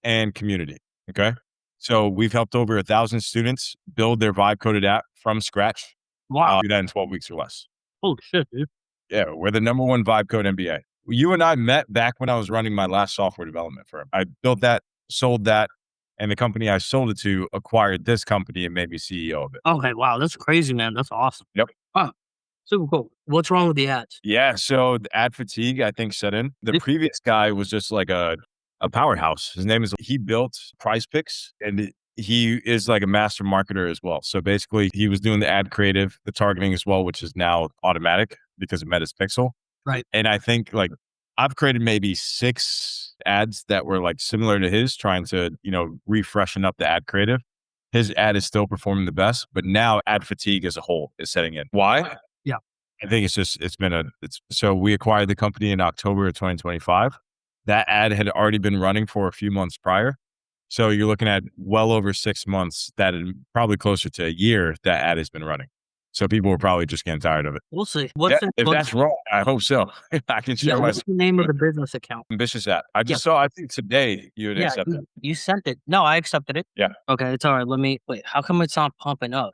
and community. Okay. So we've helped over 1,000 students build their vibe coded app from scratch. Wow. Do that in 12 weeks or less. Holy shit, dude. Yeah. We're the #1 vibe code MBA. You and I met back when I was running my last software development firm. I built that, sold that, and the company I sold it to acquired this company and made me CEO of it. Okay, wow, that's crazy, man. That's awesome. Yep. Wow, super cool. What's wrong with the ads? Yeah. So the ad fatigue, I think, set in. The previous guy was just like a powerhouse. He built Prize Picks, and he is like a master marketer as well. So basically he was doing the ad creative, the targeting as well, which is now automatic because of Meta's Pixel. Right. And I think like I've created maybe 6 ads that were like similar to his, trying to, refreshen up the ad creative. His ad is still performing the best, but now ad fatigue as a whole is setting in. Why? Yeah. I think so we acquired the company in October of 2025. That ad had already been running for a few months prior. So you're looking at well over 6 months, probably closer to a year, that ad has been running. So people were probably just getting tired of it. We'll see. If that's wrong, I hope so. I can share what's the name of the business account? Ambitious app. I think today you would accept it. You sent it. No, I accepted it. Yeah. Okay, it's all right. Wait, how come it's not pumping up?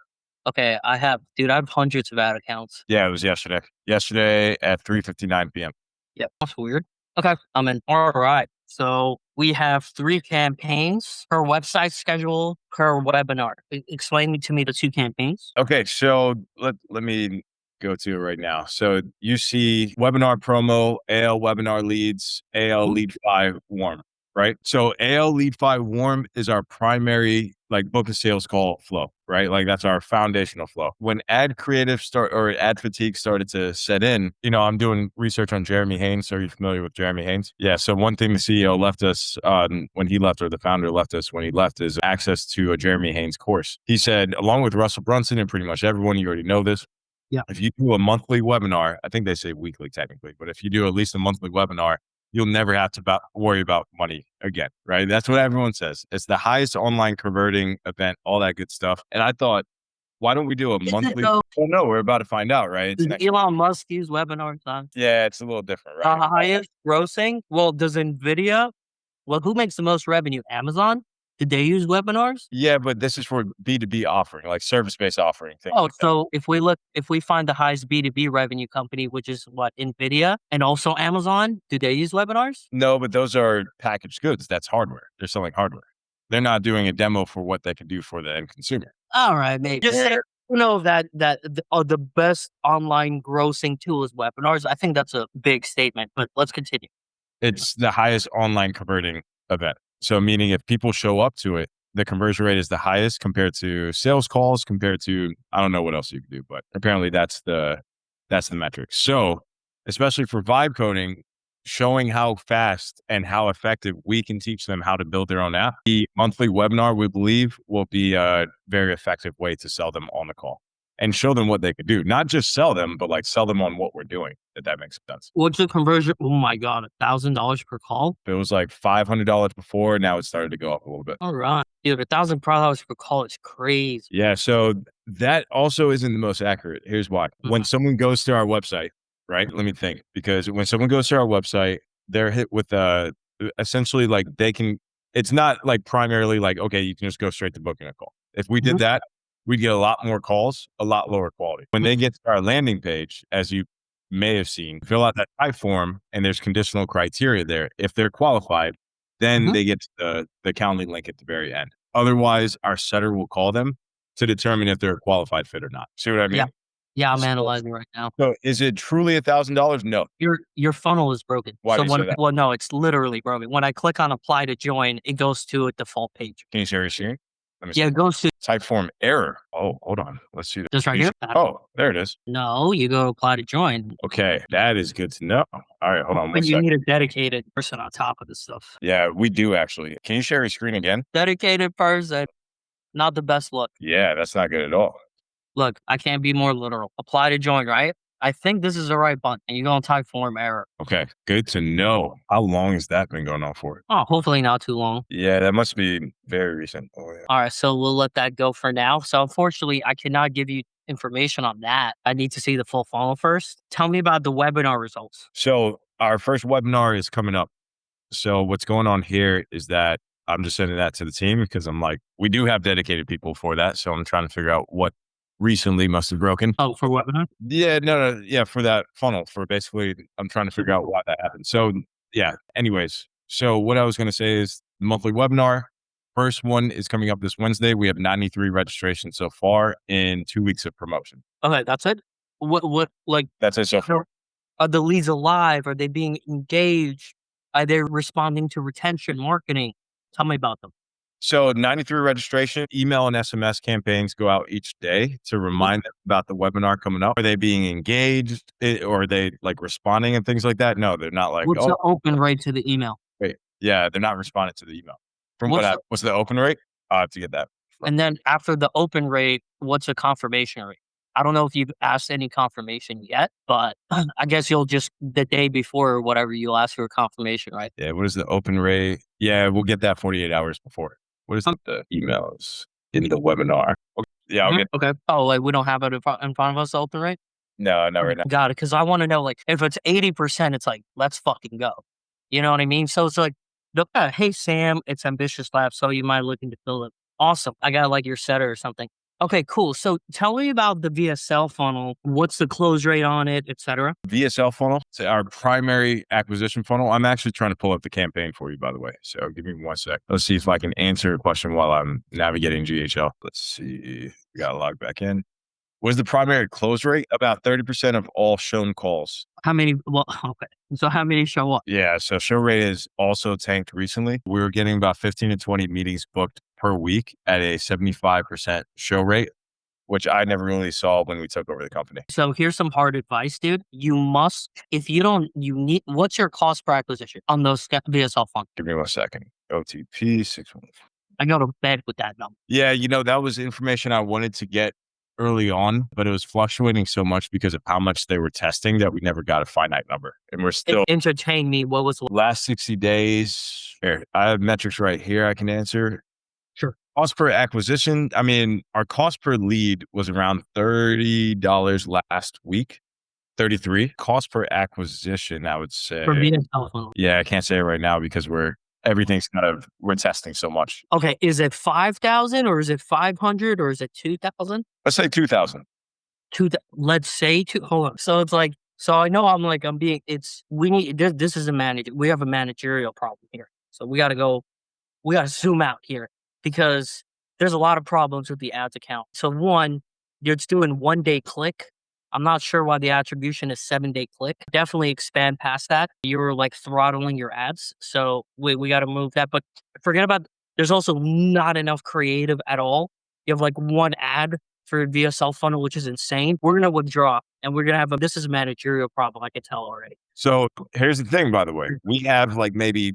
Okay, I have hundreds of ad accounts. Yeah, it was yesterday. Yesterday at 3:59 p.m. Yep. That's weird. Okay, I'm in. All right. So we have 3 campaigns per website schedule per webinar. Explain to me the 2 campaigns. Okay, so let me go to it right now. So you see webinar promo, AL webinar leads, AL lead 5 warm, right? So AL lead 5 warm is our primary like book of sales call flow, right? Like that's our foundational flow. When ad fatigue started to set in, I'm doing research on Jeremy Haynes. Are you familiar with Jeremy Haynes? Yeah. So one thing the CEO left us when he left, or the founder left us when he left, is access to a Jeremy Haynes course. He said, along with Russell Brunson and pretty much everyone, you already know this. Yeah. If you do a monthly webinar, I think they say weekly technically, but if you do at least a monthly webinar, you'll never have to worry about money again, right? That's what everyone says. It's the highest online converting event, all that good stuff. And I thought, why don't we do a monthly? Oh no, we're about to find out, right? Does Elon Musk use webinars? Yeah, it's a little different, right? Highest grossing? Well, does NVIDIA? Well, who makes the most revenue? Amazon? Did they use webinars? Yeah, but this is for B2B offering, like service-based offering things. Oh, so if we find the highest B2B revenue company, which is what, NVIDIA and also Amazon, do they use webinars? No, but those are packaged goods. That's hardware. They're selling hardware. They're not doing a demo for what they can do for the end consumer. All right, maybe. Just say, that the best online grossing tool is webinars. I think that's a big statement, but let's continue. It's the highest online converting event. So meaning if people show up to it, the conversion rate is the highest compared to sales calls, compared to, I don't know what else you can do, but apparently that's the metric. So especially for vibe coding, showing how fast and how effective we can teach them how to build their own app. The monthly webinar, we believe, will be a very effective way to sell them on the call and show them what they could do. Not just sell them, but like sell them on what we're doing, if that makes sense. What's the conversion? Oh my God, $1,000 per call? It was like $500 before. Now it's started to go up a little bit. All right. Dude, $1,000 per call is crazy. Yeah. So that also isn't the most accurate. Here's why. When someone goes to our website, right? Let me think. Because when someone goes to our website, they're hit with essentially like it's not like primarily like, okay, you can just go straight to booking a call. If we did that, we'd get a lot more calls, a lot lower quality. When they get to our landing page, as you may have seen, fill out that type form and there's conditional criteria there. If they're qualified, then they get to the Calendly link at the very end. Otherwise, our setter will call them to determine if they're a qualified fit or not. See what I mean? Yeah, I'm analyzing right now. So is it truly $1,000? No. Your funnel is broken. Why do you say that? Well, no, it's literally broken. When I click on apply to join, it goes to a default page. Can you share your screen? It goes to type form error. Oh, hold on. Let's see that. Just right here. Oh, there it is. No, you go apply to join. Okay, that is good to know. All right, hold on. But you need a dedicated person on top of this stuff. Yeah, we do actually. Can you share your screen again? Dedicated person. Not the best look. Yeah, that's not good at all. Look, I can't be more literal. Apply to join, right? I think this is the right button. And you're going to type form error. Okay, good to know. How long has that been going on for? Oh, hopefully not too long. Yeah, that must be very recent. Oh, yeah. All right, so we'll let that go for now. So unfortunately, I cannot give you information on that. I need to see the full funnel first. Tell me about the webinar results. So our first webinar is coming up. So what's going on here is that I'm just sending that to the team because I'm like, we do have dedicated people for that. So I'm trying to figure out what recently must have broken. Oh, for webinar? Yeah, no, yeah, for that funnel, for basically, I'm trying to figure out why that happened. So, yeah, anyways, so what I was going to say is the monthly webinar, first one is coming up this Wednesday. We have 93 registrations so far in 2 weeks of promotion. Okay, that's it. What like That's it so far. are the leads alive? Are they being engaged? Are they responding to retention marketing? Tell me about them. So 93 registration, email and SMS campaigns go out each day to remind them about the webinar coming up. Are they being engaged or are they like responding and things like that? No, they're not like, What's oh, the open rate to the email? wait. Yeah, they're not responding to the email. From What's what's the open rate? I have to get that. And then after the open rate, what's the confirmation rate? I don't know if you've asked any confirmation yet, but I guess you'll just the day before or whatever, you'll ask for a confirmation, right? Yeah, what is the open rate? Yeah, we'll get that 48 hours before. What is the emails in the webinar? Okay. Yeah, I'll get. Okay. Oh, like we don't have it in front of us, the open rate? No, not right now. Got it. Because I want to know, like, if it's 80%, it's like, let's fucking go. You know what I mean? So it's like, hey, Sam, it's Ambitious Lab. So you might looking to fill it. Awesome. I got like your setter or something. Okay, cool. So tell me about the VSL funnel. What's the close rate on it, et cetera? VSL funnel, it's our primary acquisition funnel. I'm actually trying to pull up the campaign for you, by the way. So give me 1 sec. Let's see if I can answer a question while I'm navigating GHL. Let's see. We got to log back in. What is the primary close rate? About 30% of all shown calls. How many? Well, okay. So how many show up? Yeah. So show rate is also tanked recently. We were getting about 15 to 20 meetings booked per week at a 75% show rate, which I never really saw when we took over the company. So here's some hard advice, dude. You must, if you don't, you need, what's your cost per acquisition on those VSL funnels? Give me 1 second. OTP 614. I go to bed with that number. Yeah, that was information I wanted to get early on, but it was fluctuating so much because of how much they were testing that we never got a finite number. And we're still Entertain me. What was last 60 days. Here, I have metrics right here I can answer. Sure. Cost per acquisition. I mean, our cost per lead was around $30 last week. 33. Cost per acquisition, I would say. for VSL funnel? Yeah, I can't say it right now because we're testing so much. Okay, is it 5,000 or is it 500 or is it 2,000? Let's say 2,000. Let's say two. Hold on. So it's like, so I know we need, this is we have a managerial problem here. So we got to zoom out here because there's a lot of problems with the ads account. So one, it's doing 1 day click. I'm not sure why the attribution is 7-day click. Definitely expand past that. You're like throttling your ads. So we got to move that. But forget about, there's also not enough creative at all. You have like one ad for VSL funnel, which is insane. We're going to withdraw and we're going to this is a managerial problem. I can tell already. So here's the thing, by the way, we have like maybe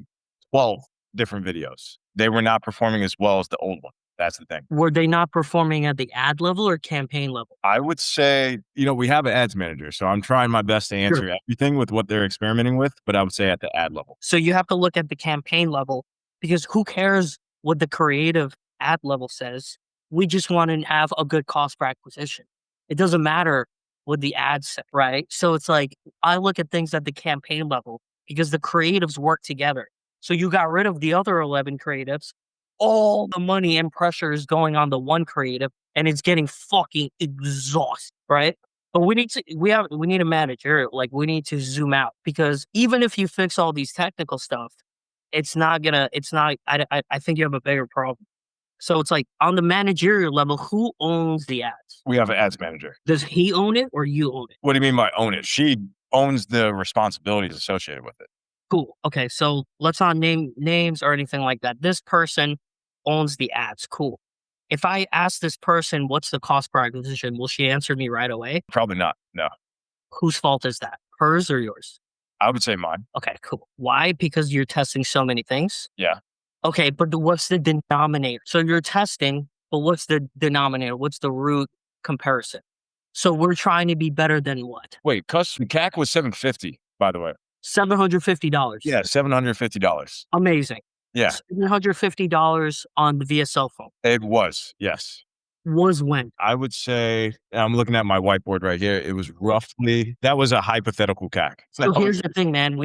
12 different videos. They were not performing as well as the old one. That's the thing. Were they not performing at the ad level or campaign level? I would say, we have an ads manager, so I'm trying my best to answer everything with what they're experimenting with, but I would say at the ad level. So you have to look at the campaign level because who cares what the creative ad level says? We just want to have a good cost per acquisition. It doesn't matter what the ads say, right? So it's like, I look at things at the campaign level because the creatives work together. So you got rid of the other 11 creatives. All the money and pressure is going on the one creative and it's getting fucking exhausted, right? But we need a manager. Like we need to zoom out because even if you fix all these technical stuff, I think you have a bigger problem. So it's like on the managerial level, who owns the ads? We have an ads manager. Does he own it or you own it? What do you mean by own it? She owns the responsibilities associated with it. Cool. Okay. So let's not name names or anything like that. This person owns the ads. Cool. If I ask this person, what's the cost per acquisition? Will she answer me right away? Probably not. No. Whose fault is that? Hers or yours? I would say mine. Okay, cool. Why? Because you're testing so many things? Yeah. Okay, but what's the denominator? So you're testing, but what's the denominator? What's the root comparison? So we're trying to be better than what? Wait, CAC was $750, by the way. $750. Yeah, $750. Amazing. Yeah. $750 on the VSL phone. It was, yes. Was when? I would say, I'm looking at my whiteboard right here. It was roughly, that was a hypothetical CAC. So here's the thing, man.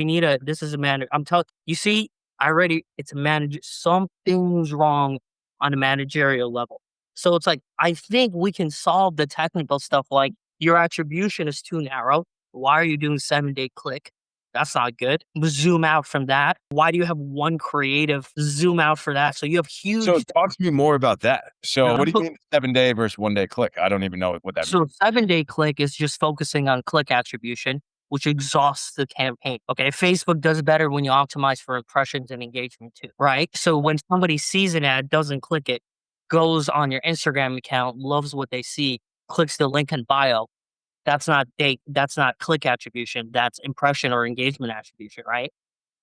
This is a man. I'm telling you, see, it's something's wrong on a managerial level. So it's like, I think we can solve the technical stuff like your attribution is too narrow. Why are you doing 7-day click? That's not good. Zoom out from that. Why do you have one creative? Zoom out for that. So you have So huge. talk to me more about that. So what do you So mean 7-day versus 1-day click? I don't even know what that means. 7-day click is just focusing on click attribution, which exhausts the campaign. Okay. Facebook does better when you optimize for impressions and engagement too, right? So when somebody sees an ad, doesn't click it, goes on your Instagram account, loves what they see, clicks the link in bio, that's not click attribution, that's impression or engagement attribution, right?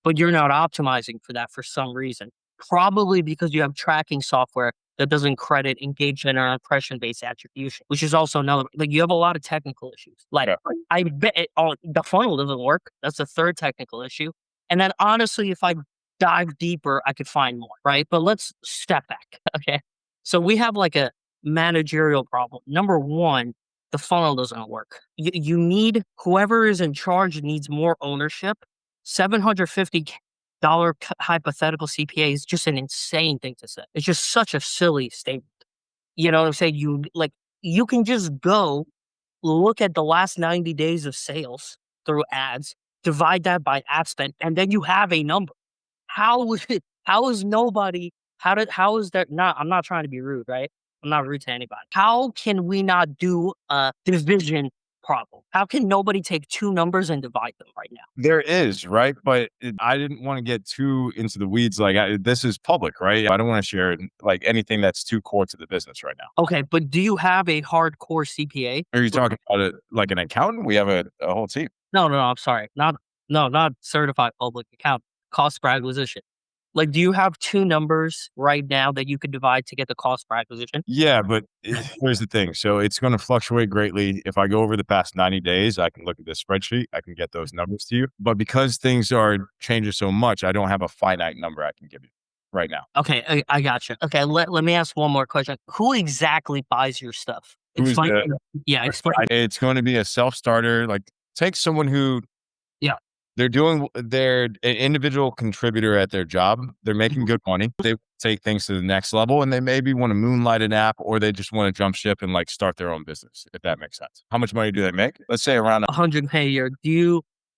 But you're not optimizing for that for some reason. Probably because you have tracking software that doesn't credit engagement or impression based attribution, which is also another, like you have a lot of technical issues. Like Yeah. I bet the funnel doesn't work. That's the third technical issue. And then honestly, if I dive deeper, I could find more, right? But let's step back. Okay. So we have like a managerial problem. Number one, the funnel doesn't work. You need whoever is in charge needs more ownership. $750 hypothetical CPA is just an insane thing to say. It's just such a silly statement. You know what I'm saying? You can just go look at the last 90 days of sales through ads, divide that by ad spend, and then you have a number. How is it? How is nobody? How is that not? I'm not trying to be rude, right? I'm not rude to anybody. How can we not do a division problem? How can nobody take two numbers and divide them right now? There is, right? But I didn't want to get too into the weeds. Like this is public, right? I don't want to share like anything that's too core to the business right now. Okay, but do you have a hardcore CPA? Are you talking about it like an accountant? We have a whole team. No, I'm sorry. Not certified public account. Cost per acquisition. Like, do you have two numbers right now that you could divide to get the cost per acquisition? Yeah, but here's the thing. So it's going to fluctuate greatly. If I go over the past 90 days, I can look at this spreadsheet. I can get those numbers to you. But because things are changing so much, I don't have a finite number I can give you right now. Okay, I gotcha. Okay, let me ask one more question. Who exactly buys your stuff? Who's Explain. the? Yeah, explain. It's going to be a self-starter. Like take someone who Yeah. they're an individual contributor at their job. They're making good money. They take things to the next level and they maybe want to moonlight an app or they just want to jump ship and like start their own business, if that makes sense. How much money do they make? Let's say around 100K a year.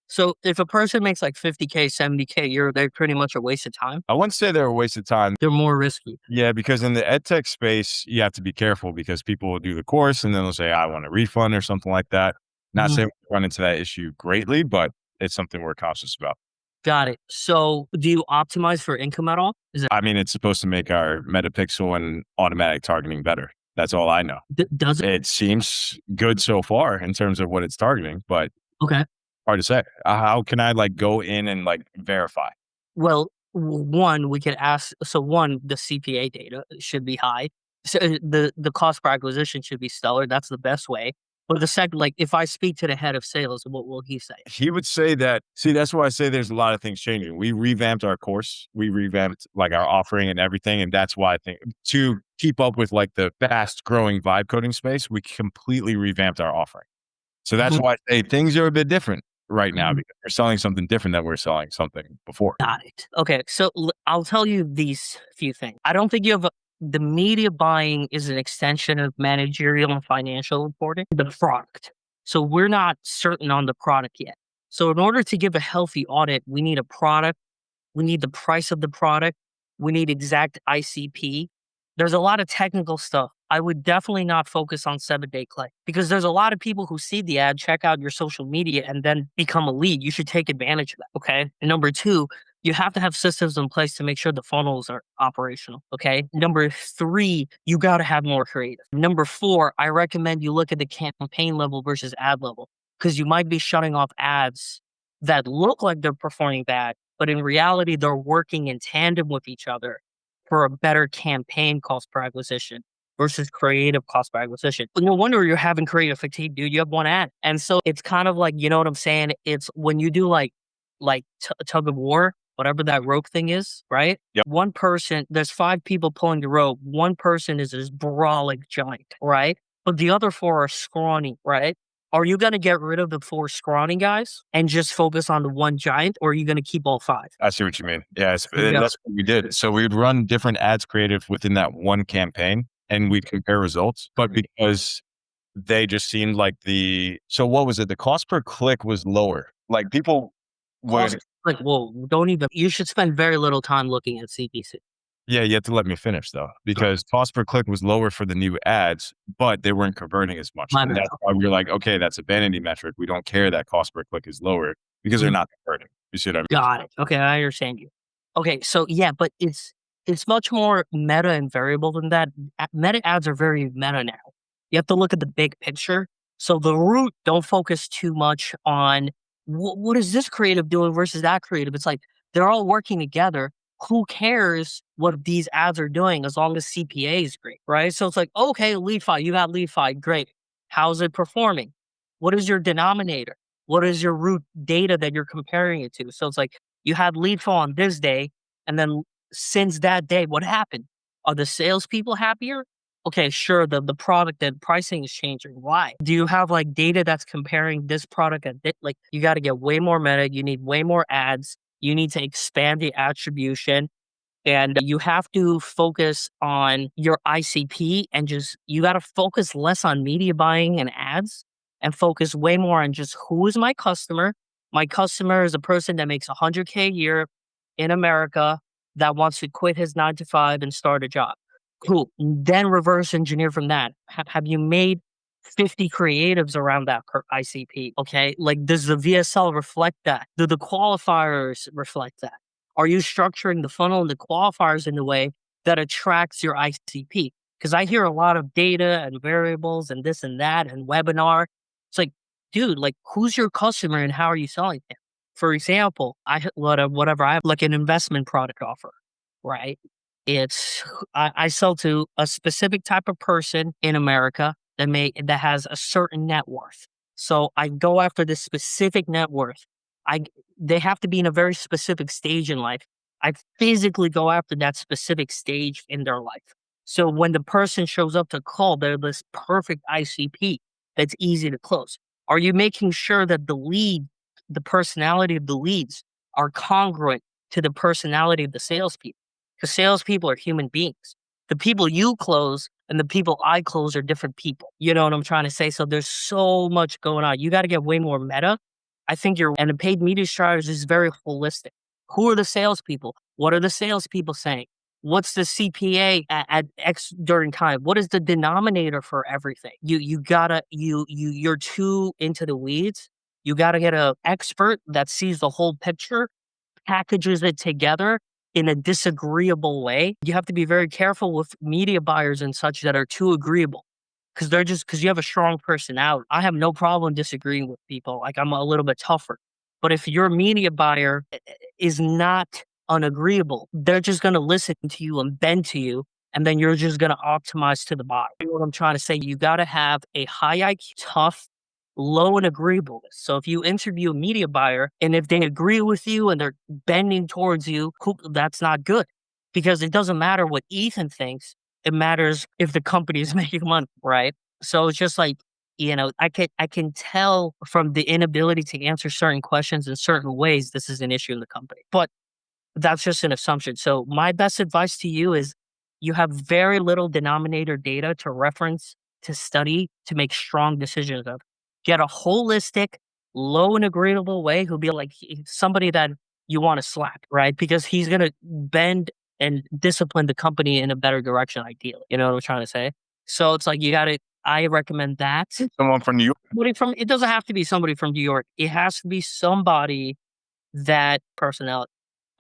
So if a person makes like 50K, 70K a year, they're pretty much a waste of time. I wouldn't say they're a waste of time. They're more risky. Yeah, because in the ed tech space, you have to be careful because people will do the course and then they'll say, I want a refund or something like that. Not Mhm. saying we run into that issue greatly, but it's something we're cautious about. Got it. So do you optimize for income at all? Is it I mean, it's supposed to make our metapixel and automatic targeting better. That's all I know. does it? It seems good so far in terms of what it's targeting, but Okay. hard to say. How can I like go in and like verify? Well, one, we could ask. So one, the CPA data should be high. So the cost per acquisition should be stellar. That's the best way. But the second, like if I speak to the head of sales, what will he say? He would say that, see, that's why I say there's a lot of things changing. We revamped our course, we revamped like our offering and everything. And that's why I think to keep up with like the fast growing vibe coding space, we completely revamped our offering. So that's Mhm. why I say things are a bit different right now Mhm. because we're selling something different than we're selling something before. Got it. Okay, so I'll tell you these few things. I don't think you have the media buying is an extension of managerial and financial reporting, the product. So we're not certain on the product yet. So in order to give a healthy audit, we need a product. We need the price of the product. We need exact ICP. There's a lot of technical stuff. I would definitely not focus on 7-day click because there's a lot of people who see the ad, check out your social media, and then become a lead. You should take advantage of that. Okay. And number two, you have to have systems in place to make sure the funnels are operational. Okay. Number three, you got to have more creative. Number four, I recommend you look at the campaign level versus ad level because you might be shutting off ads that look like they're performing bad, but in reality, they're working in tandem with each other for a better campaign cost per acquisition versus creative cost per acquisition. But no wonder you're having creative fatigue, dude. You have one ad. And so it's kind of like, you know what I'm saying? It's when you do like tug of war, whatever that rope thing is, right? Yep. One person, there's 5 people pulling the rope. One person is this brawling giant, right? But the other 4 are scrawny, right? Are you going to get rid of the 4 scrawny guys and just focus on the one giant, or are you going to keep all 5? I see what you mean. Yeah, Yeah. that's what we did. So we'd run different ads creative within that one campaign, and we'd compare results. But because they just seemed like so what was it? The cost per click was lower. Like people Cost, would, like, whoa, don't even, you should spend very little time looking at CPC. yeah, you have to let me finish though, because cost per click was lower for the new ads, but they weren't converting as much. My And bad. that's why we were like, okay, that's a vanity metric. We don't care that cost per click is lower because they're Mm, not converting. You see what I mean? got it. Okay, I understand you. Okay, so yeah, but it's much more meta and variable than that. Meta ads are very meta now. You have to look at the big picture. So the root, don't focus too much on what is this creative doing versus that creative. It's like they're all working together. Who cares what these ads are doing as long as CPA is great, right? So it's like, okay, lead fi, you got lead fi, great. How's it performing? What is your denominator? What is your root data that you're comparing it to? So it's like you had lead flow on this day, and then since that day, what happened? Are the salespeople happier? Okay, sure, the product and pricing is changing. Why? Do you have like data that's comparing this product and like you got to get way more meta, you need way more ads, you need to expand the attribution, and you have to focus on your ICP and just you got to focus less on media buying and ads and focus way more on just who is my customer. My customer is a person that makes 100K a year in America that wants to quit his 9 to 5 and start a job. Cool. Then reverse engineer from that. Have you made 50 creatives around that per ICP? Okay. Like, does the VSL reflect that? Do the qualifiers reflect that? Are you structuring the funnel and the qualifiers in a way that attracts your ICP? Because I hear a lot of data and variables and this and that and webinar. It's like, dude, like, who's your customer and how are you selling it? For example, whatever I have like an investment product offer, right? It's I sell to a specific type of person in America that has a certain net worth. So I go after this specific net worth. I They have to be in a very specific stage in life. I physically go after that specific stage in their life. So when the person shows up to call, they're this perfect ICP that's easy to close. Are you making sure that the personality of the leads are congruent to the personality of the salespeople? Because salespeople are human beings. The people you close and the people I close are different people. You know what I'm trying to say? So there's so much going on. You got to get way more meta. I think and a paid media strategy is very holistic. Who are the salespeople? What are the salespeople saying? What's the CPA at X during time? What is the denominator for everything? You gotta you're too into the weeds. You gotta get an expert that sees the whole picture, packages it together in a disagreeable way. You have to be very careful with media buyers and such that are too agreeable because they're just because you have a strong personality. I have no problem disagreeing with people. Like I'm a little bit tougher. But if your media buyer is not unagreeable, they're just going to listen to you and bend to you. And then you're just going to optimize to the bottom. You know what I'm trying to say? You got to have a high IQ, tough, low and agreeableness. So if you interview a media buyer and if they agree with you and they're bending towards you, that's not good because it doesn't matter what Ethan thinks. It matters if the company is making money, right? So it's just like, I can tell from the inability to answer certain questions in certain ways, this is an issue in the company. But that's just an assumption. So my best advice to you is you have very little denominator data to reference, to study, to make strong decisions of. Get a holistic, low and agreeable way who'll be like somebody that you want to slap, right? Because he's going to bend and discipline the company in a better direction, ideally. You know what I'm trying to say? So it's like I recommend that. Someone from New York. It doesn't have to be somebody from New York. It has to be somebody that personality.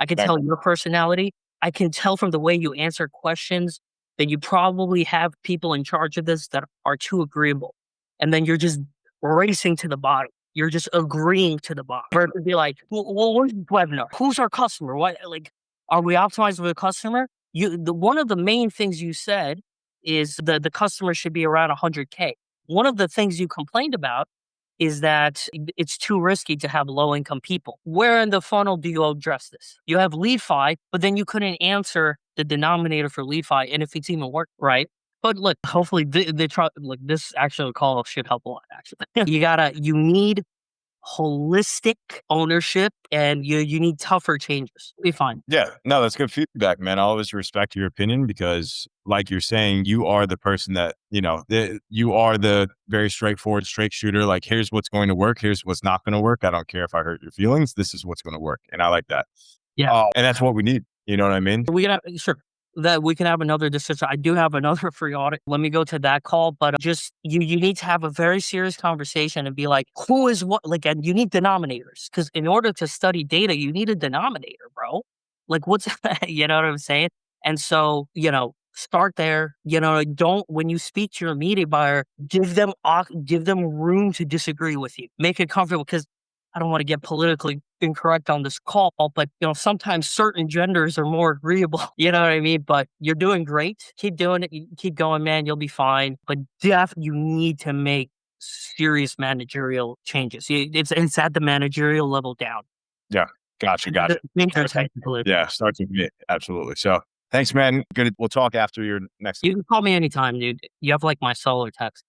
I can tell your personality. I can tell from the way you answer questions that you probably have people in charge of this that are too agreeable. And then you're just racing to the bottom. You're just agreeing to the bottom. For it to be like, well, where's the webinar? Who's our customer? What like are we optimized for the customer? One of the main things you said is the customer should be around 100K. One of the things you complained about is that it's too risky to have low income people. Where in the funnel do you address this? You have lead fi, but then you couldn't answer the denominator for lead fi and if it's even work, right? But look, hopefully they try. Look, this actual call should help a lot. Actually, you need holistic ownership, and you need tougher changes. Be fine. Yeah, no, that's good feedback, man. I always respect your opinion because, like you're saying, you are the person that, you are the very straightforward, straight shooter. Like, here's what's going to work. Here's what's not going to work. I don't care if I hurt your feelings. This is what's going to work. And I like that. Yeah. And that's what we need. You know what I mean? We can have, sure, that we can have another discussion. I do have another free audit. Let me go to that call, but just you need to have a very serious conversation and be like, who is what? Like, and you need denominators because in order to study data, you need a denominator, bro. Like, what's you know what I'm saying? And so start there. Don't when you speak to your media buyer, give them room to disagree with you. Make it comfortable because I don't want to get politically incorrect on this call, but sometimes certain genders are more agreeable. You know what I mean? But you're doing great. Keep doing it. Keep going, man. You'll be fine. But you need to make serious managerial changes. It's at the managerial level down. Yeah. Gotcha. Yeah. Starts with me. Absolutely. So thanks, man. Good. We'll talk after your next. You can call me anytime, dude. You have like my cell or text.